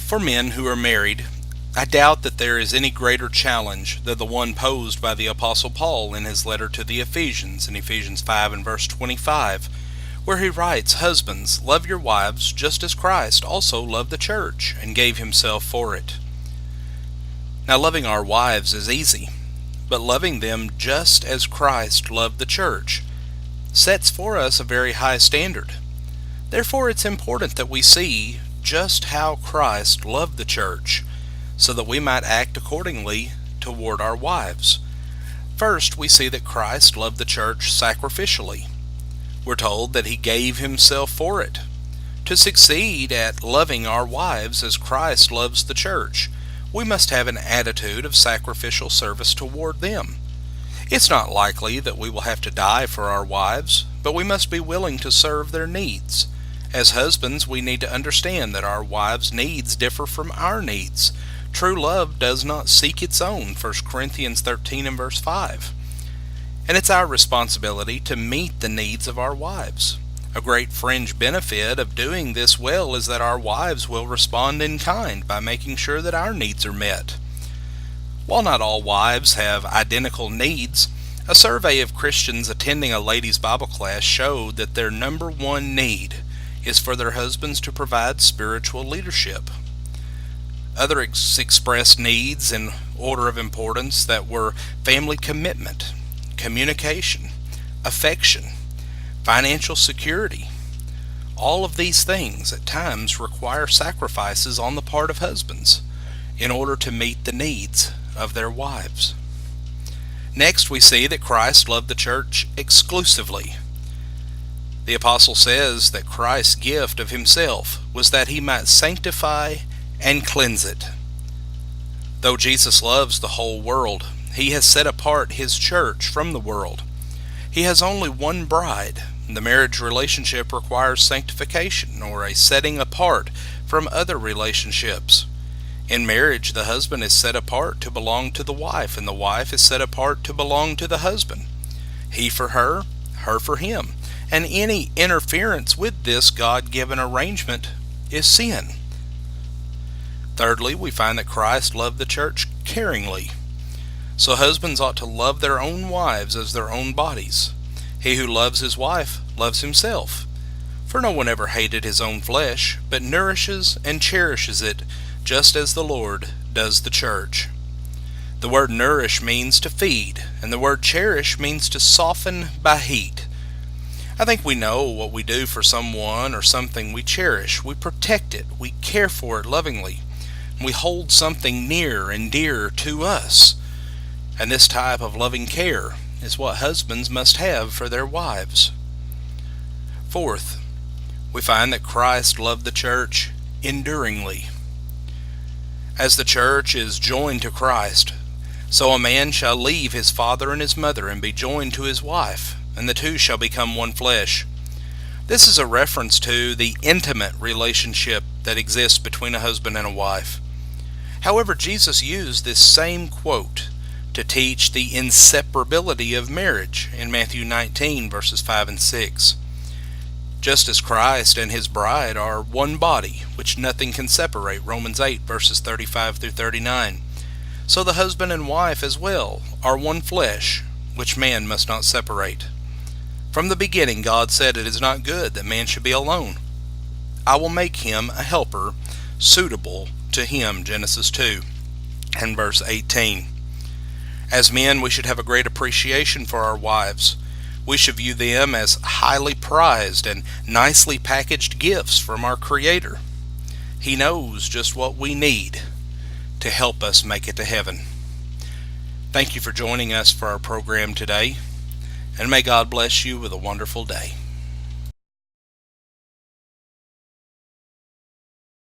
For men who are married, I doubt that there is any greater challenge than the one posed by the Apostle Paul in his letter to the Ephesians in Ephesians 5 and verse 25, where he writes, "Husbands, love your wives just as Christ also loved the church and gave himself for it." Now, loving our wives is easy, but loving them just as Christ loved the church sets for us a very high standard. Therefore, it's important that we see just how Christ loved the church, so that we might act accordingly toward our wives. First, we see that Christ loved the church sacrificially. We're told that he gave himself for it. To succeed at loving our wives as Christ loves the church, we must have an attitude of sacrificial service toward them. It's not likely that we will have to die for our wives, but we must be willing to serve their needs. As husbands, we need to understand that our wives' needs differ from our needs. True love does not seek its own, 1 Corinthians 13 and verse 5. And it's our responsibility to meet the needs of our wives. A great fringe benefit of doing this well is that our wives will respond in kind by making sure that our needs are met. While not all wives have identical needs, a survey of Christians attending a ladies' Bible class showed that their number one need is for their husbands to provide spiritual leadership. Other expressed needs in order of importance that were family commitment, communication, affection, financial security. All of these things at times require sacrifices on the part of husbands in order to meet the needs of their wives. Next, we see that Christ loved the church exclusively. The apostle says that Christ's gift of himself was that he might sanctify and cleanse it. Though Jesus loves the whole world, he has set apart his church from the world. He has only one bride. The marriage relationship requires sanctification, or a setting apart from other relationships. In marriage, the husband is set apart to belong to the wife, and the wife is set apart to belong to the husband. He for her for him. And any interference with this God-given arrangement is sin. Thirdly, we find that Christ loved the church caringly. So husbands ought to love their own wives as their own bodies. He who loves his wife loves himself. For no one ever hated his own flesh, but nourishes and cherishes it, just as the Lord does the church. The word nourish means to feed, and the word cherish means to soften by heat. I think we know what we do for someone or something we cherish. We protect it, we care for it lovingly, and we hold something near and dear to us. And this type of loving care is what husbands must have for their wives. Fourth, we find that Christ loved the church enduringly. As the church is joined to Christ, so a man shall leave his father and his mother and be joined to his wife, and the two shall become one flesh. This is a reference to the intimate relationship that exists between a husband and a wife. However, Jesus used this same quote to teach the inseparability of marriage in Matthew 19, verses 5 and 6. Just as Christ and his bride are one body, which nothing can separate, Romans 8, verses 35 through 39. So the husband and wife as well are one flesh, which man must not separate. From the beginning, God said, "It is not good that man should be alone. I will make him a helper suitable to him," Genesis 2 and verse 18. As men, we should have a great appreciation for our wives. We should view them as highly prized and nicely packaged gifts from our Creator. He knows just what we need to help us make it to heaven. Thank you for joining us for our program today, and may God bless you with a wonderful day.